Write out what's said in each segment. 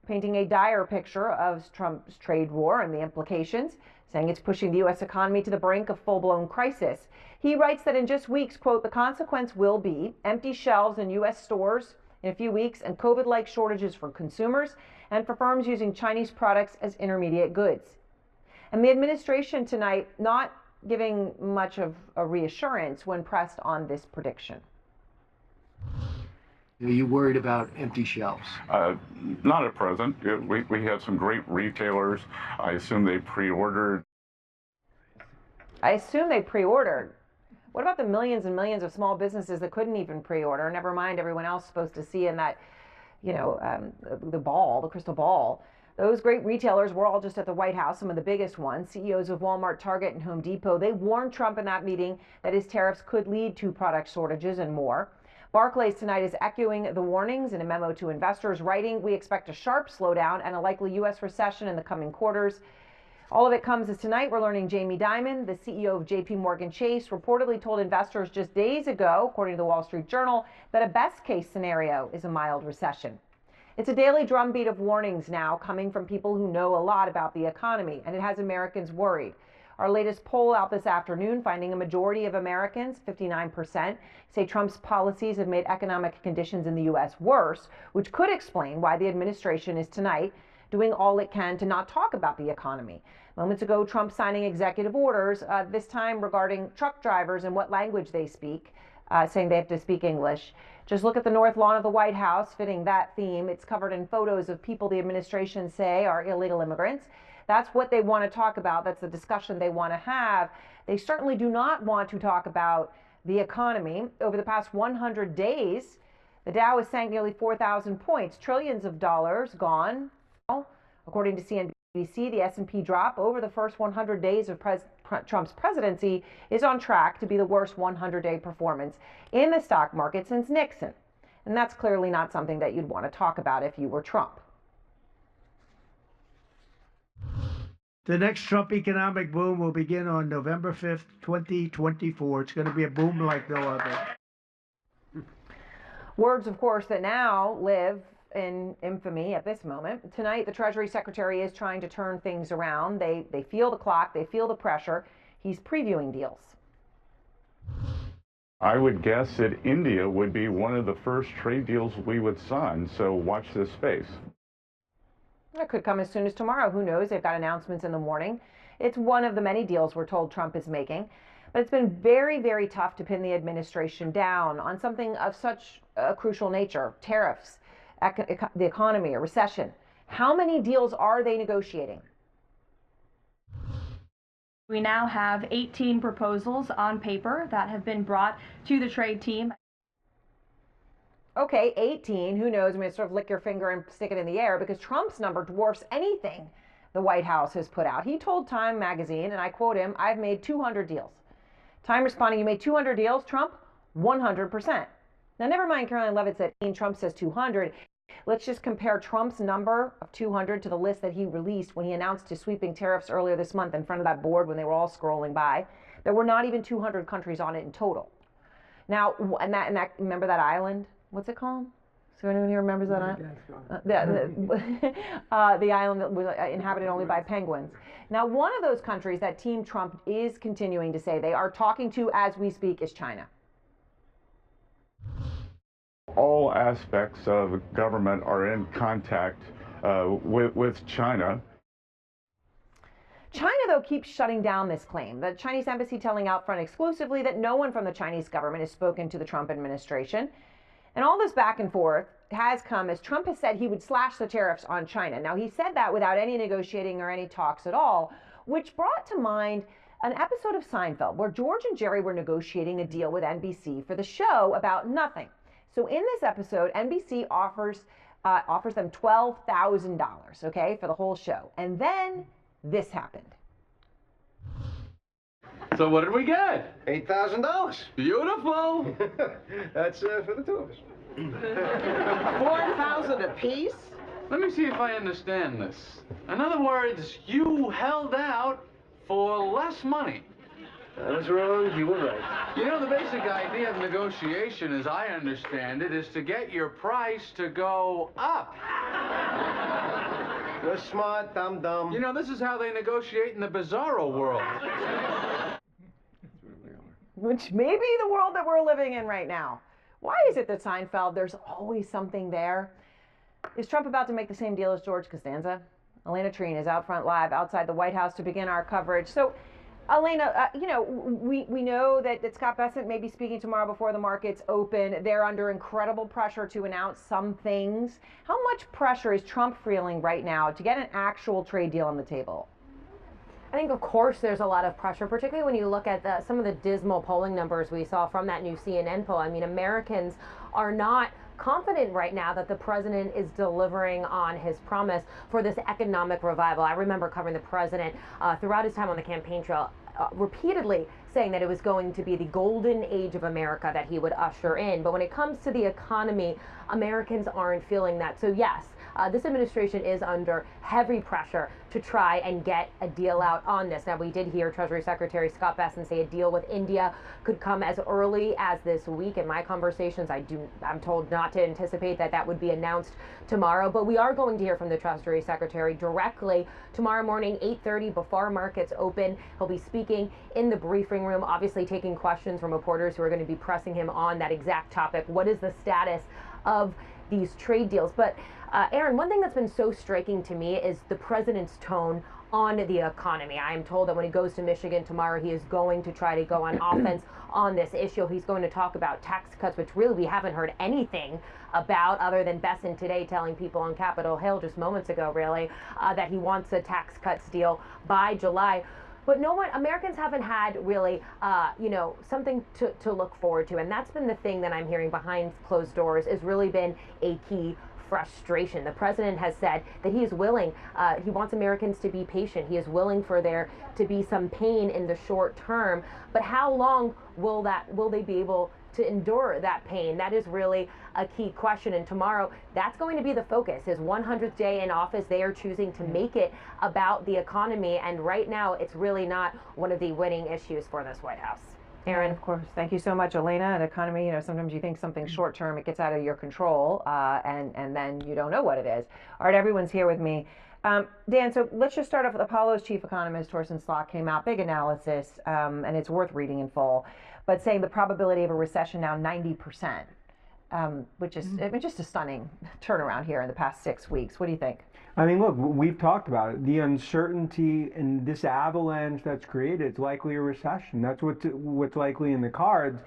painting a dire picture of Trump's trade war and the implications, saying it's pushing the U.S. economy to the brink of full-blown crisis. He writes that in just weeks, quote, the consequence will be empty shelves in U.S. stores in a few weeks and COVID-like shortages for consumers and for firms using Chinese products as intermediate goods. And the administration tonight not giving much of a reassurance when pressed on this prediction. Are you worried about empty shelves? Not at present. We have some great retailers. I assume they pre-ordered. I assume they pre-ordered. What about the millions and millions of small businesses that couldn't even pre-order? Never mind everyone else supposed to see in that, the crystal ball. Those great retailers were all just at the White House, some of the biggest ones. CEOs of Walmart, Target, and Home Depot, they warned Trump in that meeting that his tariffs could lead to product shortages and more. Barclays tonight is echoing the warnings in a memo to investors, writing, "We expect a sharp slowdown and a likely U.S. recession in the coming quarters." All of it comes as tonight we're learning Jamie Dimon, the CEO of JPMorgan Chase, reportedly told investors just days ago, according to the Wall Street Journal, that a best-case scenario is a mild recession. It's a daily drumbeat of warnings now coming from people who know a lot about the economy, and it has Americans worried. Our latest poll out this afternoon, finding a majority of Americans, 59%, say Trump's policies have made economic conditions in the U.S. worse, which could explain why the administration is tonight doing all it can to not talk about the economy. Moments ago, Trump signing executive orders, this time regarding truck drivers and what language they speak, saying they have to speak English. Just look at the North Lawn of the White House, fitting that theme. It's covered in photos of people the administration say are illegal immigrants. That's what they want to talk about. That's the discussion they want to have. They certainly do not want to talk about the economy. Over the past 100 days, the Dow has sank nearly 4,000 points, trillions of dollars gone. According to CNBC, the S&P drop over the first 100 days of Trump's presidency is on track to be the worst 100-day performance in the stock market since Nixon. And that's clearly not something that you'd want to talk about if you were Trump. The next Trump economic boom will begin on November 5th, 2024. It's going to be a boom like no other. Words, of course, that now live in infamy at this moment. Tonight, the Treasury Secretary is trying to turn things around. They feel the clock. They feel the pressure. He's previewing deals. I would guess that India would be one of the first trade deals we would sign, so watch this space. That could come as soon as tomorrow. Who knows? They've got announcements in the morning. It's one of the many deals we're told Trump is making. But it's been very, very tough to pin the administration down on something of such a crucial nature, tariffs, the economy, a recession. How many deals are they negotiating? We now have 18 proposals on paper that have been brought to the trade team. Okay, 18, who knows? I mean, sort of lick your finger and stick it in the air because Trump's number dwarfs anything the White House has put out. He told Time magazine, and I quote him, "I've made 200 deals." Time responding, "You made 200 deals, Trump?" 100%. Now, never mind Caroline Levitt said Trump says 200. Let's just compare Trump's number of 200 to the list that he released when he announced his sweeping tariffs earlier this month in front of that board when they were all scrolling by. There were not even 200 countries on it in total. Now, and that remember that island? What's it called? So anyone here remembers that island? The island that was inhabited only by penguins. Now, one of those countries that Team Trump is continuing to say they are talking to as we speak is China. All aspects of government are in contact with China. China, though, keeps shutting down this claim. The Chinese embassy telling out front exclusively that no one from the Chinese government has spoken to the Trump administration. And all this back and forth has come as Trump has said he would slash the tariffs on China. Now, he said that without any negotiating or any talks at all, which brought to mind an episode of Seinfeld where George and Jerry were negotiating a deal with NBC for the show about nothing. So in this episode, NBC offers them $12,000, okay, for the whole show. And then this happened. So what did we get? $8,000. Beautiful. That's for the two of us. $4,000 apiece? Let me see if I understand this. In other words, you held out for less money. I was wrong, you were right. You know, the basic idea of negotiation, as I understand it, is to get your price to go up. You're smart, dum-dum. You know, this is how they negotiate in the bizarro world. Which may be the world that we're living in right now. Why is it that Seinfeld, there's always something there? Is Trump about to make the same deal as George Costanza? Elena Treen is out front live outside the White House to begin our coverage. So, Elena, you know, we know that Scott Bessent may be speaking tomorrow before the markets open. They're under incredible pressure to announce some things. How much pressure is Trump feeling right now to get an actual trade deal on the table? I think, of course, there's a lot of pressure, particularly when you look at some of the dismal polling numbers we saw from that new CNN poll. I mean, Americans are not confident right now that the president is delivering on his promise for this economic revival. I remember covering the president throughout his time on the campaign trail, repeatedly saying that it was going to be the golden age of America that he would usher in. But when it comes to the economy, Americans aren't feeling that. So yes, this administration is under heavy pressure to try and get a deal out on this. Now, we did hear Treasury Secretary Scott Bessent say a deal with India could come as early as this week. In my conversations, I'm told not to anticipate that would be announced tomorrow, but we are going to hear from the Treasury Secretary directly tomorrow morning, 8:30, before markets open. He'll be speaking in the briefing room, obviously taking questions from reporters who are going to be pressing him on that exact topic. What is the status of these trade deals? But Erin, one thing that's been so striking to me is the president's tone on the economy. I am told that when he goes to Michigan tomorrow, he is going to try to go on offense on this issue. He's going to talk about tax cuts, which really we haven't heard anything about other than Bessent today telling people on Capitol Hill just moments ago, really, that he wants a tax cuts deal by July. But no one, Americans haven't had really, something to look forward to. And that's been the thing that I'm hearing behind closed doors has really been a key frustration. The president has said that he is willing, he wants Americans to be patient. He is willing for there to be some pain in the short term. But how long will they be able to endure that pain? That is really a key question. And tomorrow, that's going to be the focus. His 100th day in office, they are choosing to make it about the economy. And right now, it's really not one of the winning issues for this White House. Erin, of course. Thank you so much, Elena. An economy, sometimes you think something short term, it gets out of your control, and then you don't know what it is. All right, everyone's here with me. Dan, so let's just start off with Apollo's chief economist, Torsten came out, big analysis, and it's worth reading in full, but saying the probability of a recession now 90%, which is just a stunning turnaround here in the past 6 weeks. What do you think? I mean, look, we've talked about it. The uncertainty and this avalanche that's created, it's likely a recession. That's what's likely in the cards,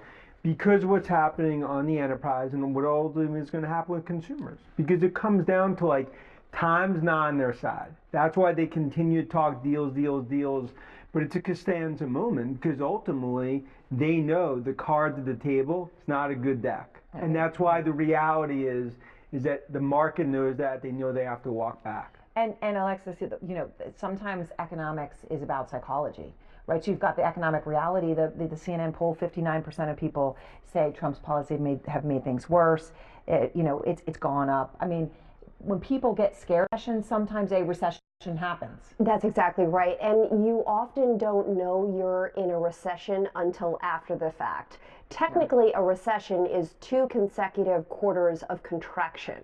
because what's happening on the enterprise and what ultimately is going to happen with consumers. Because it comes down to time's not on their side. That's why they continue to talk deals. But it's a Costanza moment, because ultimately they know the cards at the table, it's not a good deck. And that's why the reality is that the market knows that. They know they have to walk back. And Alexis, sometimes economics is about psychology, right? So you've got the economic reality. The CNN poll, 59% of people say Trump's policy have made things worse. It's gone up. I mean, when people get scared, sometimes a recession happens. That's exactly right. And you often don't know you're in a recession until after the fact. Technically, a recession is 2 consecutive quarters of contraction.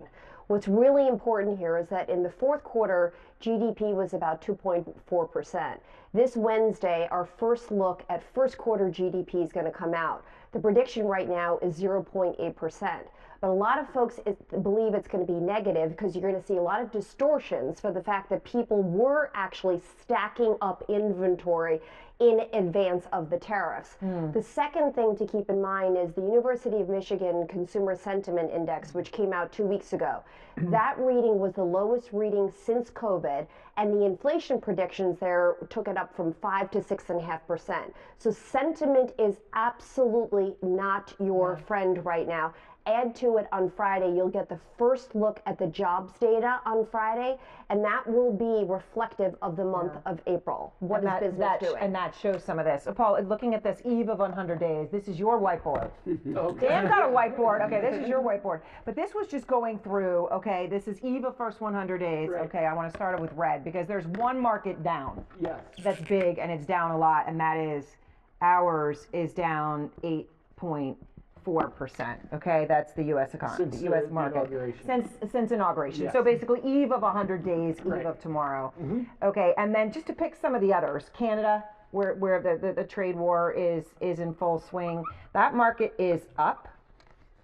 What's really important here is that in the fourth quarter, GDP was about 2.4%. This Wednesday, our first look at first quarter GDP is going to come out. The prediction right now is 0.8%. But a lot of folks believe it's going to be negative, because you're going to see a lot of distortions for the fact that people were actually stacking up inventory in advance of the tariffs. The second thing to keep in mind is the University of Michigan Consumer Sentiment Index, which came out 2 weeks ago. That reading was the lowest reading since COVID, and the inflation predictions there took it up from 5 to 6.5%. So sentiment is absolutely not your friend right now. Add to it on Friday, you'll get the first look at the jobs data on Friday, and that will be reflective of the month of April. What is business doing? And that shows some of this. Paul, looking at this eve of 100 days, this is your whiteboard. Okay. Dan got a whiteboard. Okay, this is your whiteboard. But this was just going through, okay, this is eve of first 100 days. Right. Okay, I want to start it with red, because there's one market down. Yes. That's big, and it's down a lot, and that is ours is down 8.3%. 3.4%. Okay, that's the U.S. economy, Since the U.S. the market inauguration. since inauguration. Yes. So basically, eve of 100 days, eve Right. of tomorrow. Mm-hmm. Okay, and then just to pick some of the others, Canada, where the trade war is in full swing, that market is up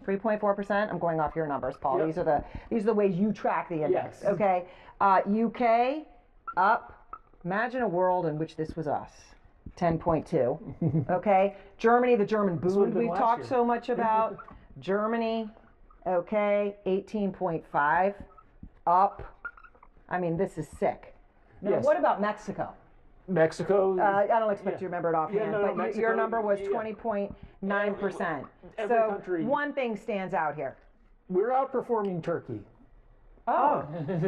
3.4%. I'm going off your numbers, Paul. Yep. These are the ways you track the index. Yes. Okay, UK up. Imagine a world in which this was us. 10.2. Okay, Germany, the German would've boom been we've last talked year. so much about. Germany, okay, 18.5, up. I mean, this is sick. Now, Yes. what about Mexico? Mexico. I don't expect yeah. you to remember it offhand, no, but Mexico, your number was yeah. 20.9%. Every So country- one thing stands out here. We're outperforming Turkey. Oh,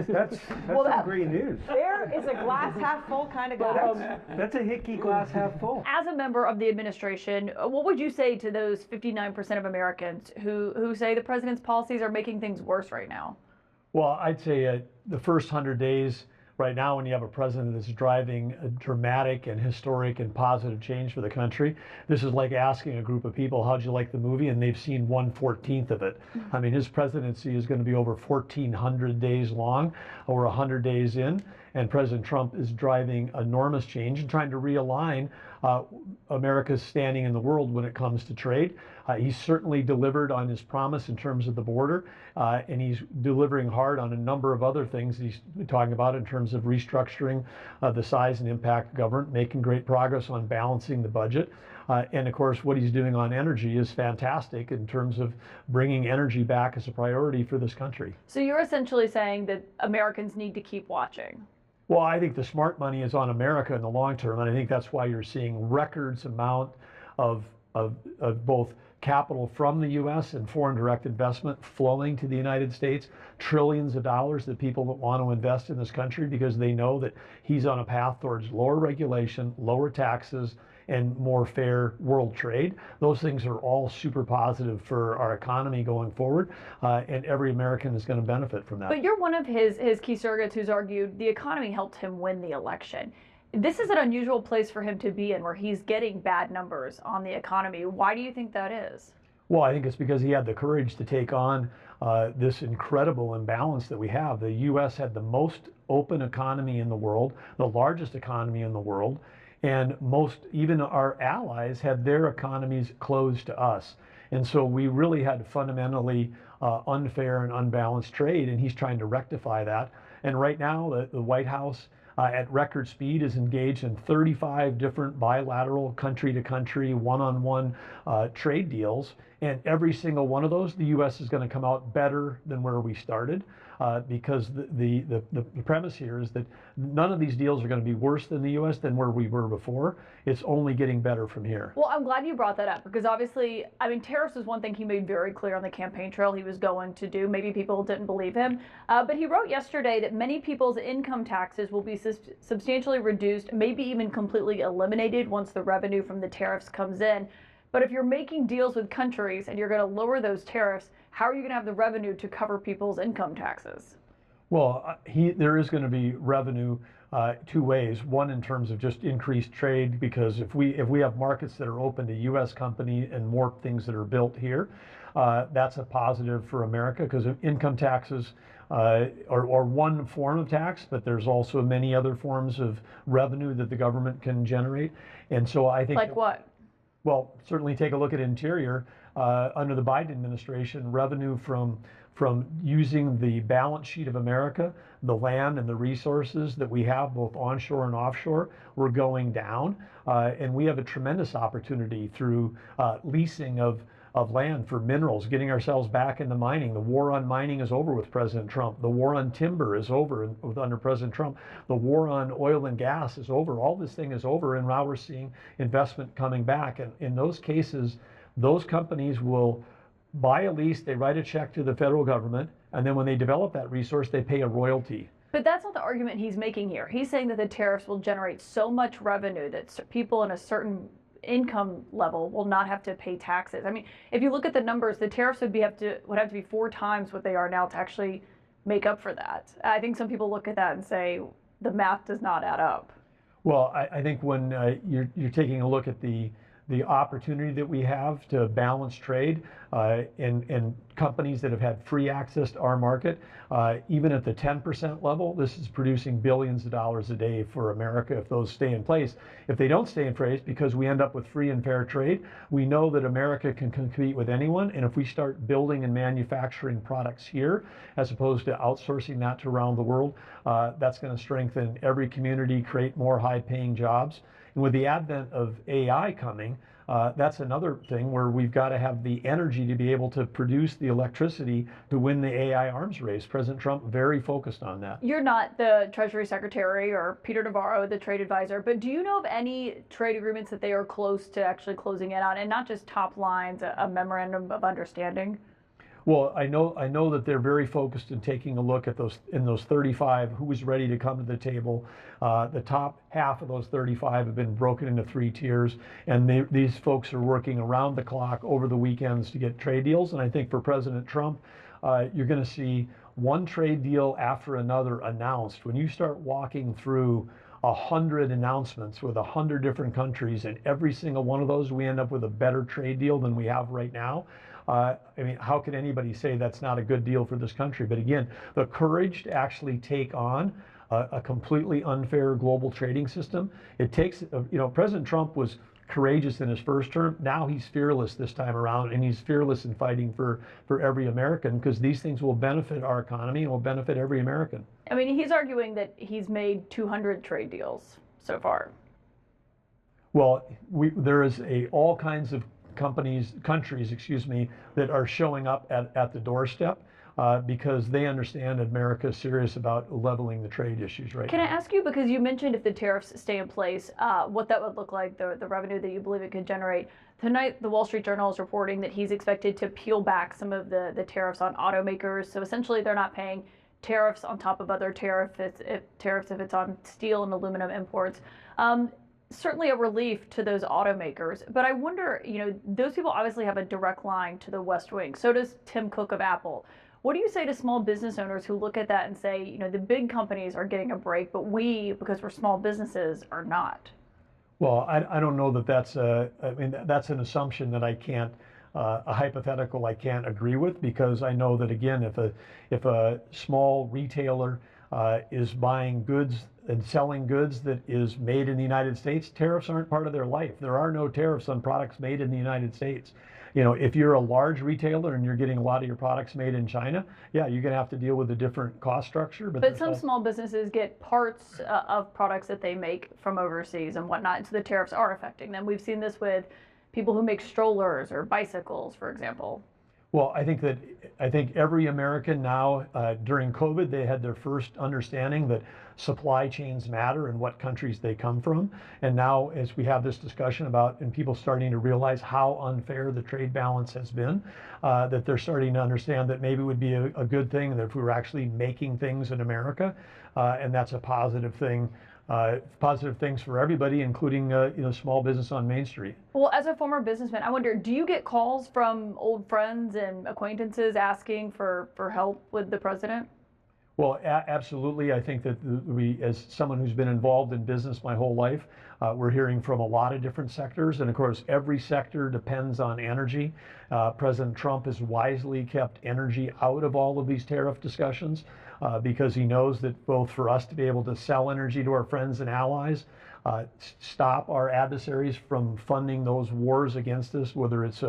That's Well, some that- great news. there is a glass half full kind of guy. That's a hickey glass half full. As a member of the administration, what would you say to those 59% of Americans who say the president's policies are making things worse right now? Well, I'd say the first 100 days right now, when you have a president that's driving a dramatic and historic and positive change for the country, this is like asking a group of people, how'd you like the movie? And they've seen 1/14 of it. I mean, his presidency is going to be over 1,400 days long, over 100 days in. And President Trump is driving enormous change and trying to realign America's standing in the world when it comes to trade. He's certainly delivered on his promise in terms of the border, and he's delivering hard on a number of other things he's talking about in terms of restructuring the size and impact of government, making great progress on balancing the budget. And of course, what he's doing on energy is fantastic in terms of bringing energy back as a priority for this country. So you're essentially saying that Americans need to keep watching. Well, I think the smart money is on America in the long term, and I think that's why you're seeing records amount of both capital from the U.S. and foreign direct investment flowing to the United States, trillions of dollars that people want to invest in this country because they know that he's on a path towards lower regulation, lower taxes, and more fair world trade. Those things are all super positive for our economy going forward, and every American is going to benefit from that. But you're one of his key surrogates who's argued the economy helped him win the election. This is an unusual place for him to be in, where he's getting bad numbers on the economy. Why do you think that is? Well, I think it's because he had the courage to take on this incredible imbalance that we have. The U.S. had the most open economy in the world, the largest economy in the world, and even our allies had their economies closed to us. And so we really had fundamentally unfair and unbalanced trade, and he's trying to rectify that. And right now, the White House, at record speed, is engaged in 35 different bilateral country-to-country, one-on-one trade deals. And every single one of those, the U.S. is going to come out better than where we started, because the premise here is that none of these deals are going to be worse than the U.S. than where we were before. It's only getting better from here. Well, I'm glad you brought that up, because obviously, I mean, tariffs is one thing he made very clear on the campaign trail he was going to do. Maybe people didn't believe him, but he wrote yesterday that many people's income taxes will be substantially reduced, maybe even completely eliminated once the revenue from the tariffs comes in. But if you're making deals with countries and you're going to lower those tariffs, how are you going to have the revenue to cover people's income taxes? Well, there is going to be revenue two ways. One, in terms of just increased trade, because if we have markets that are open to U.S. company and more things that are built here, that's a positive for America, because income taxes are one form of tax, but there's also many other forms of revenue that the government can generate. And so I think... Like what? Well, certainly take a look at Interior. Under the Biden administration, revenue from using the balance sheet of America, the land and the resources that we have both onshore and offshore, were going down. And we have a tremendous opportunity through leasing of land for minerals, getting ourselves back into mining. The war on mining is over with President Trump. The war on timber is over under President Trump. The war on oil and gas is over. All this thing is over, and now we're seeing investment coming back. And in those cases, those companies will buy a lease, they write a check to the federal government, and then when they develop that resource, they pay a royalty. But that's not the argument he's making here. He's saying that the tariffs will generate so much revenue that people in a certain income level will not have to pay taxes. I mean, if you look at the numbers, the tariffs would have to be 4 times what they are now to actually make up for that. I think some people look at that and say the math does not add up. Well, I think when you're taking a look at the opportunity that we have to balance trade, and companies that have had free access to our market, even at the 10% level, this is producing billions of dollars a day for America if those stay in place. If they don't stay in place, because we end up with free and fair trade, we know that America can compete with anyone, and if we start building and manufacturing products here, as opposed to outsourcing that to around the world, that's going to strengthen every community, create more high-paying jobs. And with the advent of AI coming, that's another thing where we've got to have the energy to be able to produce the electricity to win the AI arms race. President Trump very focused on that. You're not the Treasury Secretary or Peter Navarro, the trade advisor, but do you know of any trade agreements that they are close to actually closing in on, and not just top lines, a memorandum of understanding? Well, I know that they're very focused in taking a look at those 35 who was ready to come to the table. The top half of those 35 have been broken into 3 tiers, and these folks are working around the clock over the weekends to get trade deals. And I think for President Trump, you're going to see one trade deal after another announced. When you start walking through 100 announcements with 100 different countries, and every single one of those we end up with a better trade deal than we have right now. I mean, how can anybody say that's not a good deal for this country? But again, the courage to actually take on a completely unfair global trading system, it takes, President Trump was courageous in his first term. Now he's fearless this time around, and he's fearless in fighting for every American, because these things will benefit our economy and will benefit every American. I mean, he's arguing that he's made 200 trade deals so far. Well, there is all kinds of countries, that are showing up at the doorstep because they understand that America is serious about leveling the trade issues right now. Can I ask you, because you mentioned if the tariffs stay in place, what that would look like, the revenue that you believe it could generate. Tonight, the Wall Street Journal is reporting that he's expected to peel back some of the tariffs on automakers. So essentially, they're not paying tariffs on top of other tariffs if it's on steel and aluminum imports. Certainly a relief to those automakers, but I wonder, those people obviously have a direct line to the West Wing. So does Tim Cook of Apple. What do you say to small business owners who look at that and say, the big companies are getting a break, but we, because we're small businesses, are not? Well, I don't know that that's that's an assumption that I can't, a hypothetical I can't agree with, because I know that, again, if a small retailer is buying goods and selling goods that is made in the United States, tariffs aren't part of their life. There are no tariffs on products made in the United States. If you're a large retailer and you're getting a lot of your products made in China, yeah, you're going to have to deal with a different cost structure. But some small businesses get parts of products that they make from overseas and whatnot, and so the tariffs are affecting them. We've seen this with people who make strollers or bicycles, for example. Well, I think every American now, during COVID, they had their first understanding that supply chains matter and what countries they come from. And now, as we have this discussion about, and people starting to realize how unfair the trade balance has been, that they're starting to understand that maybe it would be a good thing that if we were actually making things in America, and that's a positive thing. Positive things for everybody, including small business on Main Street. Well, as a former businessman, I wonder, do you get calls from old friends and acquaintances asking for help with the president? Well, absolutely. I think that as someone who's been involved in business my whole life, we're hearing from a lot of different sectors, and of course, every sector depends on energy. President Trump has wisely kept energy out of all of these tariff discussions. Because he knows that both for us to be able to sell energy to our friends and allies, stop our adversaries from funding those wars against us, whether it's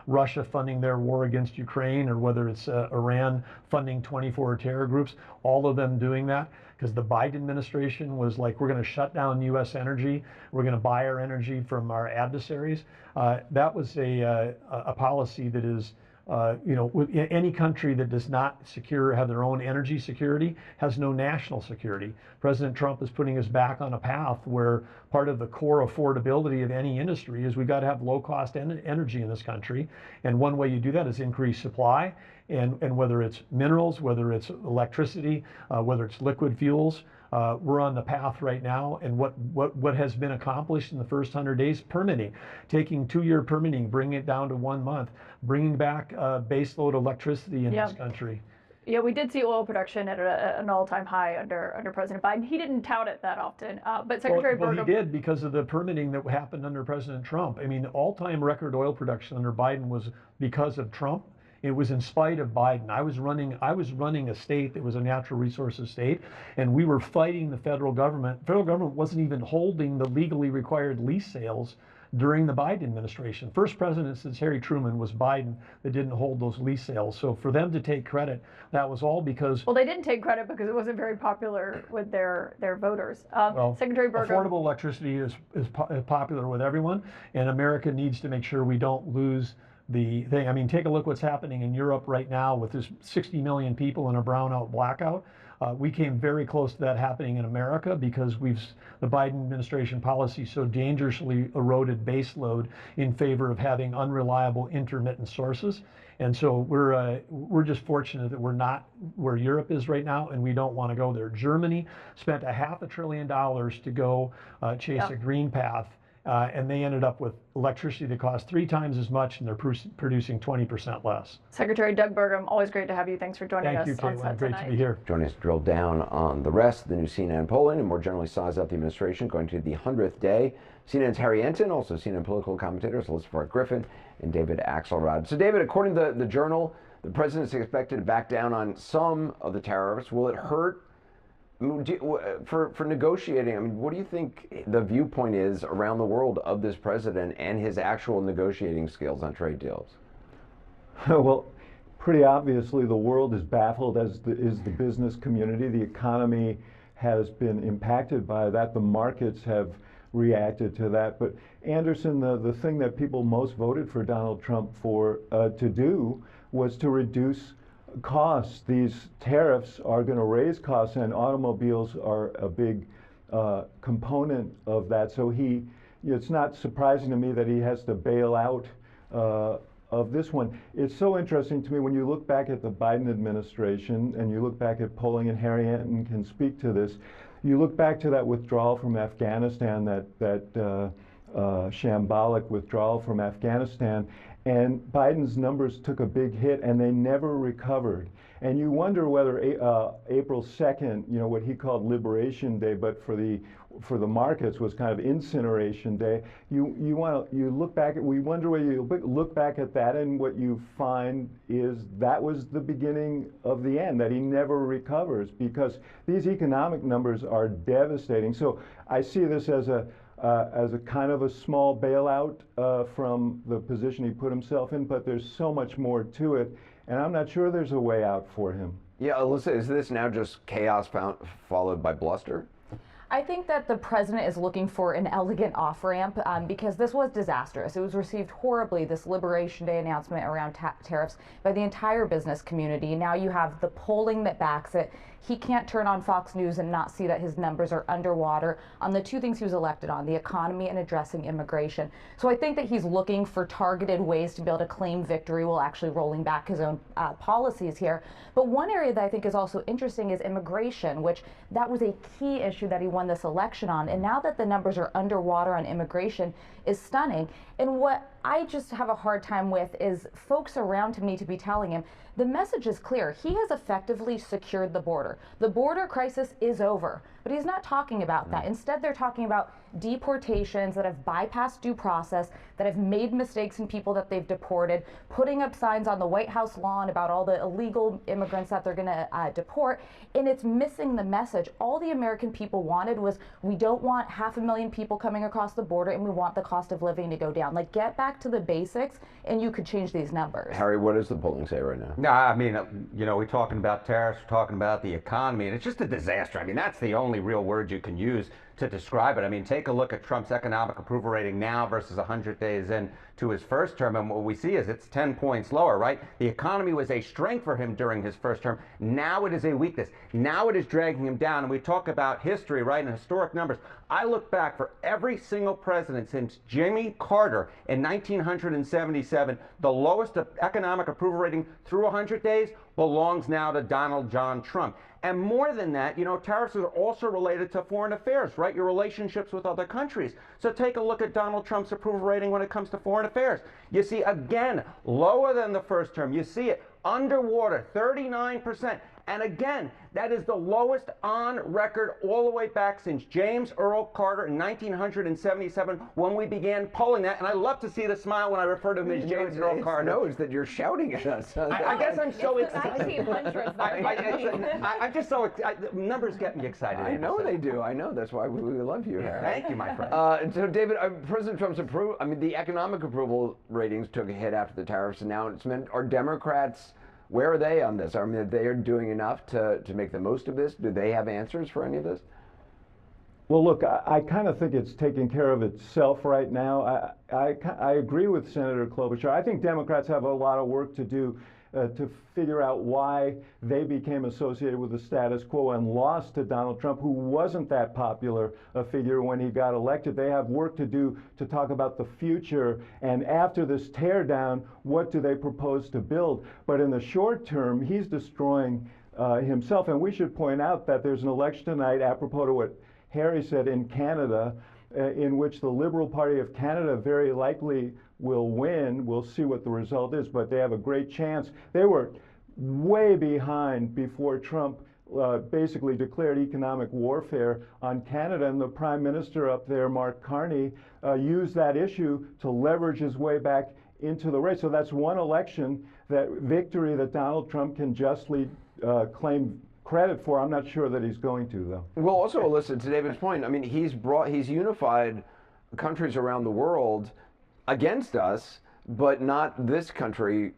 Russia funding their war against Ukraine or whether it's Iran funding 24 terror groups, all of them doing that. Because the Biden administration was like, we're going to shut down U.S. energy, we're going to buy our energy from our adversaries. That was a policy that is any country that does not have their own energy security has no national security. President Trump is putting us back on a path where part of the core affordability of any industry is we've got to have low-cost energy in this country. And one way you do that is increase supply. And whether it's minerals, whether it's electricity, whether it's liquid fuels, we're on the path right now. And what has been accomplished in the first 100 days, permitting, taking 2-year permitting, bringing it down to 1 month, bringing back baseload electricity in this country. Yeah, we did see oil production at an all-time high under President Biden. He didn't tout it that often, but Secretary Burgum. Well, he did because of the permitting that happened under President Trump. I mean, all-time record oil production under Biden was because of Trump. It was in spite of Biden. I was running a state that was a natural resources state, and we were fighting the federal government. The federal government wasn't even holding the legally required lease sales during the Biden administration. First president since Harry Truman was Biden that didn't hold those lease sales. So for them to take credit, that was all because... Well, they didn't take credit because it wasn't very popular with their voters. Well, Secretary Burgum. Affordable electricity is popular with everyone, and America needs to make sure we don't lose the thing. I mean, take a look what's happening in Europe right now with this 60 million people in a brownout blackout. We came very close to that happening in America because the Biden administration policy so dangerously eroded baseload in favor of having unreliable intermittent sources. And so we're just fortunate that we're not where Europe is right now, and we don't want to go there. Germany spent $500 billion to go chase a green path. And they ended up with electricity that cost 3 times as much, and they're producing 20% less. Secretary Doug Burgum, always great to have you. Thanks for joining us. Thank you, Kaitlan. Great to be here. Joining us to drill down on the rest of the new CNN polling and more generally size up the administration going to the 100th day. CNN's Harry Enten, also CNN political commentators Elizabeth Griffin and David Axelrod. So, David, according to the Journal, the president is expected to back down on some of the tariffs. Will it hurt? For negotiating, I mean, what do you think the viewpoint is around the world of this president and his actual negotiating skills on trade deals? Well, pretty obviously the world is baffled, as is the business community. The economy has been impacted by that. The markets have reacted to that. But Anderson, the thing that people most voted for Donald Trump for to do was to reduce costs. These tariffs are going to raise costs, and automobiles are a big component of that. So it's not surprising to me that he has to bail out of this one. It's so interesting to me when you look back at the Biden administration and you look back at polling, and Harry Enten can speak to this. You look back to that withdrawal from Afghanistan, that shambolic withdrawal from Afghanistan, and Biden's numbers took a big hit, and they never recovered. And you wonder whether April 2nd, what he called Liberation Day, but for the markets was kind of Incineration Day. We wonder whether you look back at that, and what you find is that was the beginning of the end, that he never recovers, because these economic numbers are devastating. So I see this as a kind of a small bailout from the position he put himself in, but there's so much more to it, and I'm not sure there's a way out for him. Yeah, Alyssa, is this now just chaos followed by bluster? I think that the president is looking for an elegant off-ramp because this was disastrous. It was received horribly, this Liberation Day announcement around tariffs, by the entire business community. Now you have the polling that backs it. He can't turn on Fox News and not see that his numbers are underwater on the 2 things he was elected on, the economy and addressing immigration. So I think that he's looking for targeted ways to be able to claim victory while actually rolling back his own policies here. But one area that I think is also interesting is immigration, which that was a key issue that he won this election on. And now that the numbers are underwater on immigration is stunning. And what I just have a hard time with is folks around him need to be telling him the message is clear. He has effectively secured the border. The border crisis is over, but he's not talking about that. Instead, they're talking about deportations that have bypassed due process, that have made mistakes in people that they've deported, putting up signs on the White House lawn about all the illegal immigrants that they're going to deport, and it's missing the message. All the American people wanted was, we don't want 500,000 people coming across the border, and we want the cost of living to go down. Like, get back to the basics, and you could change these numbers. Harry, what does the polling say right now? No, I mean, we're talking about tariffs, we're talking about the economy, and it's just a disaster. I mean, that's the only real word you can use to describe it. I mean, take a look at Trump's economic approval rating now versus 100 days into his first term, and what we see is it's 10 points lower, right? The economy was a strength for him during his first term. Now it is a weakness. Now it is dragging him down, and we talk about history, right, and historic numbers. I look back for every single president since Jimmy Carter in 1977, the lowest economic approval rating through 100 days belongs now to Donald John Trump. And more than that, tariffs are also related to foreign affairs, right? Your relationships with other countries. So take a look at Donald Trump's approval rating when it comes to foreign affairs. You see, again, lower than the first term. You see it underwater, 39%. And again, that is the lowest on record all the way back since James Earl Carter in 1977 when we began polling that. And I love to see the smile when I refer to him as James Earl Carter. No, it's that you're shouting at us. I guess I'm so excited. 1900s. I'm just so excited. Numbers get me excited. I know they do. I know. That's why we love you, Harry. Thank you, my friend. And so, David, President Trump's the economic approval ratings took a hit after the tariffs announcement. Are Democrats, where are they on this? I mean, they are doing enough to make the most of this? Do they have answers for any of this? Well, look, I kind of think it's taking care of itself right now. I agree with Senator Klobuchar. I think Democrats have a lot of work to do to figure out why they became associated with the status quo and lost to Donald Trump, who wasn't that popular a figure when he got elected. They have work to do to talk about the future, and after this teardown, what do they propose to build? But in the short term, he's destroying himself, and we should point out that there's an election tonight, apropos to what Harry said, in Canada, in which the Liberal Party of Canada very likely will win. We'll see what the result is, but they have a great chance. They were way behind before Trump basically declared economic warfare on Canada, and the Prime Minister up there, Mark Carney, used that issue to leverage his way back into the race. So that's one election, that victory that Donald Trump can justly claim credit for. I'm not sure that he's going to, though. Well, also, listen, to David's point, I mean, he's unified countries around the world against us, but not this country.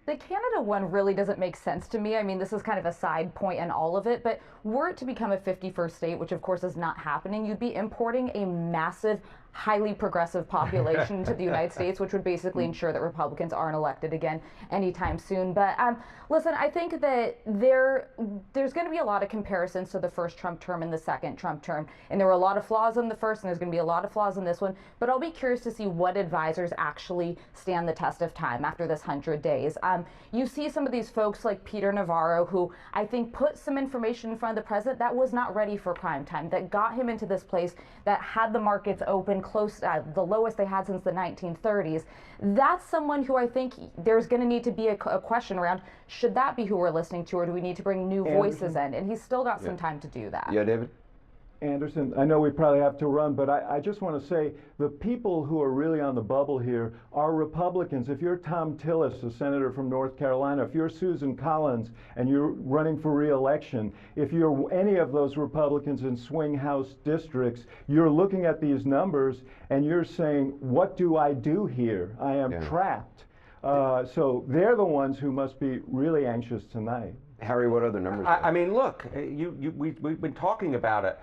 The Canada one really doesn't make sense to me. I mean, this is kind of a side point in all of it, but were it to become a 51st state, which of course is not happening, you'd be importing a massive, highly progressive population to the United States, which would basically ensure that Republicans aren't elected again anytime soon. But listen, I think that there's going to be a lot of comparisons to the first Trump term and the second Trump term. And there were a lot of flaws in the first, and there's going to be a lot of flaws in this one. But I'll be curious to see what advisors actually stand the test of time after this 100 days. You see some of these folks like Peter Navarro, who I think put some information in front of the president that was not ready for prime time, that got him into this place, that had the markets open close, the lowest they had since the 1930s. That's someone who I think there's going to need to be a question around, should that be who we're listening to, or do we need to bring new voices in? And he's still got some time to do that. Yeah, David? Anderson, I know we probably have to run, but I just want to say the people who are really on the bubble here are Republicans. If you're Tom Tillis, a senator from North Carolina, if you're Susan Collins and you're running for re-election, if you're any of those Republicans in swing House districts, you're looking at these numbers and you're saying, what do I do here? I am trapped. So they're the ones who must be really anxious tonight. Harry, what other numbers? I mean, look, we've been talking about it.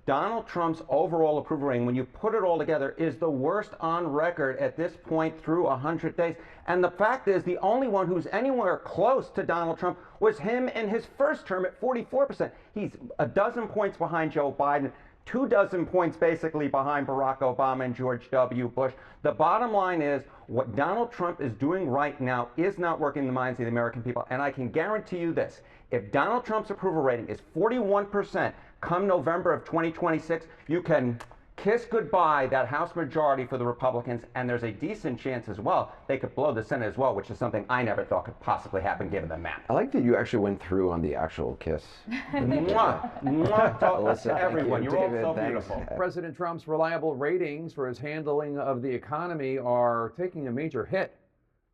Donald Trump's overall approval rating, when you put it all together, is the worst on record at this point through 100 days. And the fact is, the only one who's anywhere close to Donald Trump was him in his first term at 44%. He's a dozen points behind Joe Biden, 24 points basically behind Barack Obama and George W. Bush. The bottom line is, what Donald Trump is doing right now is not working in the minds of the American people. And I can guarantee you this, if Donald Trump's approval rating is 41%, come November of 2026, you can kiss goodbye that House majority for the Republicans, and there's a decent chance as well they could blow the Senate as well, which is something I never thought could possibly happen given the map. I like that you actually went through on the actual kiss. Mwah. Mwah to everyone. You're all so beautiful. President Trump's reliable ratings for his handling of the economy are taking a major hit.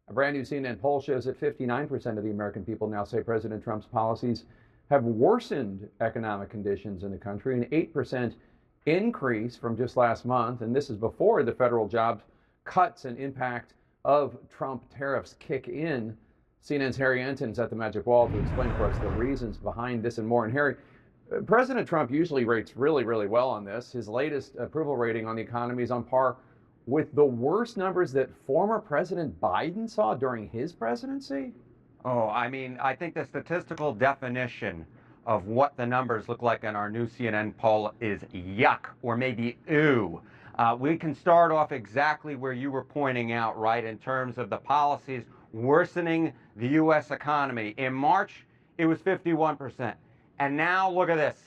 A brand new CNN poll shows that 59% of the American people now say President Trump's policies have worsened economic conditions in the country, an 8% increase from just last month. And this is before the federal jobs cuts and impact of Trump tariffs kick in. CNN's Harry Enten is at the Magic Wall to explain for us the reasons behind this and more. And Harry, President Trump usually rates really, really well on this. His latest approval rating on the economy is on par with the worst numbers that former President Biden saw during his presidency. Oh, I mean, I think the statistical definition of what the numbers look like in our new CNN poll is yuck, or maybe ew. We can start off exactly where you were pointing out, right, in terms of the policies worsening the U.S. economy. In March, it was 51%. And now, look at this,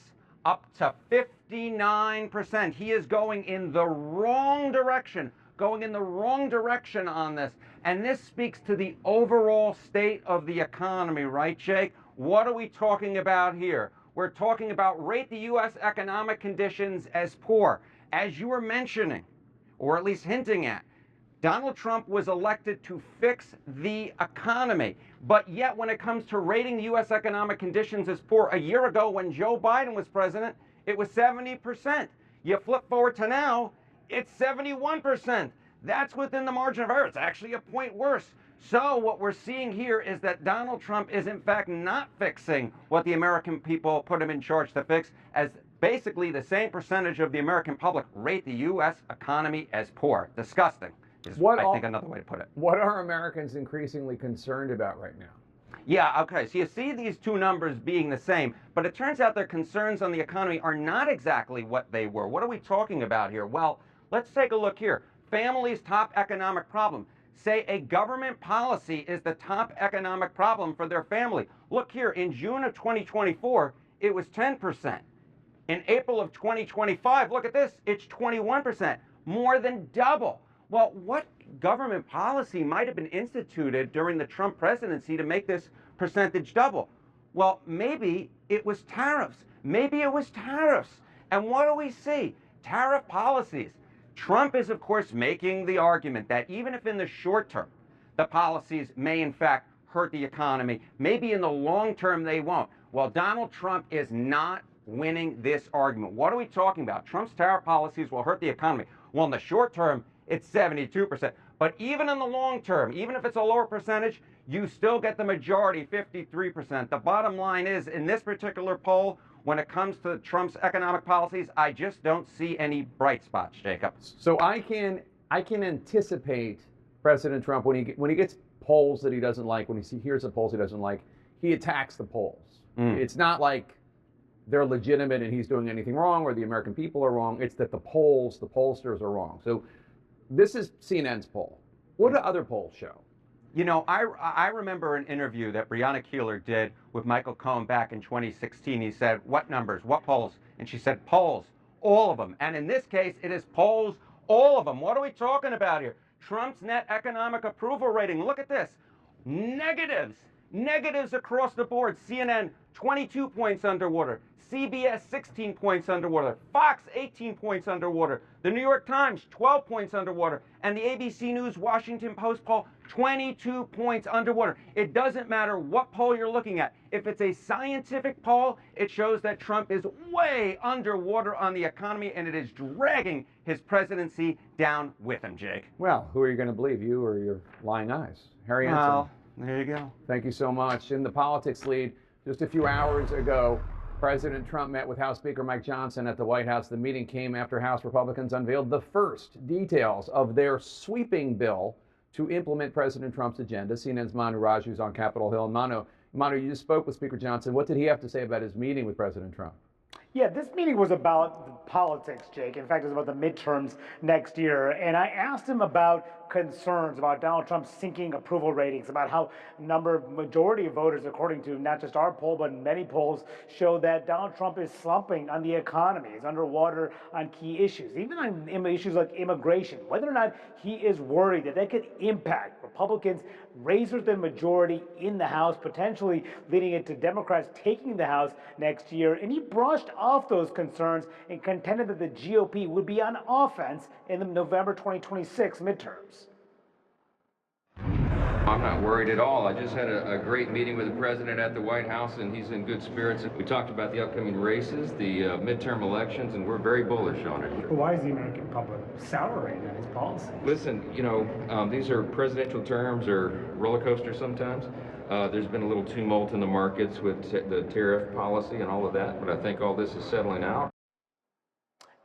up to 59%. He is going in the wrong direction, going in the wrong direction on this. And this speaks to the overall state of the economy, right, Jake? What are we talking about here? We're talking about rate the U.S. economic conditions as poor. As you were mentioning, or at least hinting at, Donald Trump was elected to fix the economy. But yet when it comes to rating the U.S. economic conditions as poor, a year ago when Joe Biden was president, it was 70%. You flip forward to now, it's 71%. That's within the margin of error. It's actually a point worse. So what we're seeing here is that Donald Trump is in fact not fixing what the American people put him in charge to fix, as basically the same percentage of the American public rate the U.S. economy as poor. Disgusting is, I think, another way to put it. What are Americans increasingly concerned about right now? Yeah, okay, so you see these two numbers being the same, but it turns out their concerns on the economy are not exactly what they were. What are we talking about here? Well, let's take a look here. Family's top economic problem. Say a government policy is the top economic problem for their family. Look here, in June of 2024, it was 10%. In April of 2025, look at this, it's 21%, more than double. Well, what government policy might have been instituted during the Trump presidency to make this percentage double? Well, maybe it was tariffs. Maybe it was tariffs. And what do we see? Tariff policies. Trump is, of course, making the argument that even if in the short term the policies may in fact hurt the economy, maybe in the long term they won't. Well, Donald Trump is not winning this argument. What are we talking about? Trump's tariff policies will hurt the economy. Well, in the short term, it's 72%. But even in the long term, even if it's a lower percentage, you still get the majority, 53%. The bottom line is, in this particular poll, when it comes to Trump's economic policies, I just don't see any bright spots, Jacob. So I can anticipate President Trump when he gets polls that he doesn't like, when he hears the polls he doesn't like, he attacks the polls. It's not like they're legitimate and he's doing anything wrong or the American people are wrong. It's that the pollsters are wrong. So this is CNN's poll. What do other polls show? You know, I remember an interview that Breonna Keeler did with Michael Cohen back in 2016. He said, what numbers, what polls? And she said, polls, all of them. And in this case, it is polls, all of them. What are we talking about here? Trump's net economic approval rating. Look at this. Negatives. Negatives across the board. CNN, 22 points underwater. CBS, 16 points underwater. Fox, 18 points underwater. The New York Times, 12 points underwater. And the ABC News Washington Post poll, 22 points underwater. It doesn't matter what poll you're looking at. If it's a scientific poll, it shows that Trump is way underwater on the economy, and it is dragging his presidency down with him, Jake. Well, who are you going to believe, you or your lying eyes? Harry Enten. Well, there you go. Thank you so much. In the politics lead, just a few hours ago, President Trump met with House Speaker Mike Johnson at the White House. The meeting came after House Republicans unveiled the first details of their sweeping bill to implement President Trump's agenda. CNN's Manu Raju is on Capitol Hill. Manu, you just spoke with Speaker Johnson. What did he have to say about his meeting with President Trump? Yeah, this meeting was about politics, Jake. In fact, it was about the midterms next year. And I asked him about concerns about Donald Trump's sinking approval ratings, about how majority of voters, according to not just our poll, but many polls, show that Donald Trump is slumping on the economy, is underwater on key issues, even on issues like immigration, whether or not he is worried that could impact Republicans' razor-thin majority in the House, potentially leading it to Democrats taking the House next year. And he brushed off those concerns and contended that the GOP would be on offense in the November 2026 midterms. I'm not worried at all. I just had a great meeting with the president at the White House, and he's in good spirits. We talked about the upcoming races, the midterm elections, and we're very bullish on it. Why is the American public souring on his policy? Listen, you know, these are presidential terms or roller coasters sometimes. There's been a little tumult in the markets with the tariff policy and all of that, but I think all this is settling out.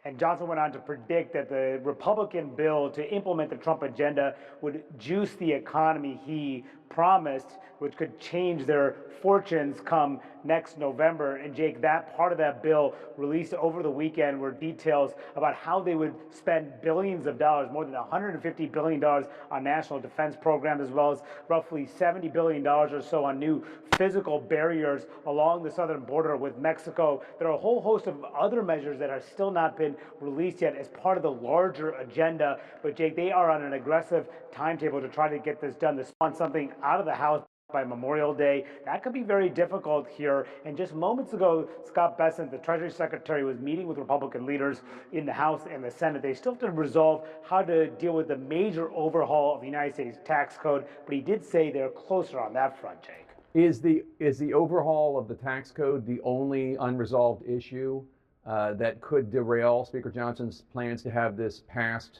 And Johnson went on to predict that the Republican bill to implement the Trump agenda would juice the economy. He promised, which could change their fortunes come next November. And Jake, that part of that bill released over the weekend were details about how they would spend billions of dollars, more than $150 billion on national defense programs, as well as roughly $70 billion or so on new physical barriers along the southern border with Mexico. There are a whole host of other measures that have still not been released yet as part of the larger agenda. But Jake, they are on an aggressive timetable to try to get this done, to spawn something out of the House by Memorial Day. That could be very difficult here. And just moments ago, Scott Bessent, the Treasury Secretary, was meeting with Republican leaders in the House and the Senate. They still have to resolve how to deal with the major overhaul of the United States tax code, but he did say they're closer on that front, Jake. Is the overhaul of the tax code the only unresolved issue that could derail Speaker Johnson's plans to have this passed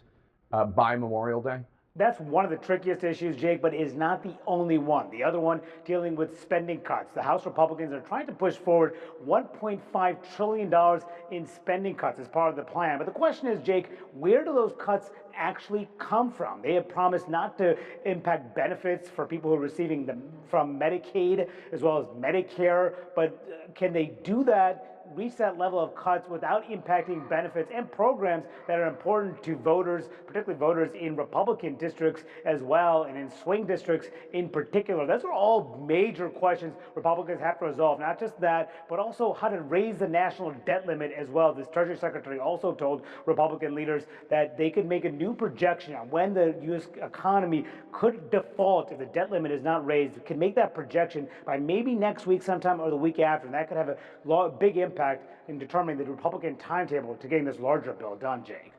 by Memorial Day? That's one of the trickiest issues, Jake, but is not the only one. The other one dealing with spending cuts. The House Republicans are trying to push forward $1.5 trillion in spending cuts as part of the plan. But the question is, Jake, where do those cuts actually come from? They have promised not to impact benefits for people who are receiving them from Medicaid as well as Medicare, but can they do that, reach that level of cuts without impacting benefits and programs that are important to voters, particularly voters in Republican districts as well, and in swing districts in particular? Those are all major questions Republicans have to resolve. Not just that, but also how to raise the national debt limit as well. This Treasury Secretary also told Republican leaders that they could make a new projection on when the U.S. economy could default if the debt limit is not raised. It can make that projection by maybe next week sometime or the week after, and that could have a big impact in determining the Republican timetable to getting this larger bill done, Jake.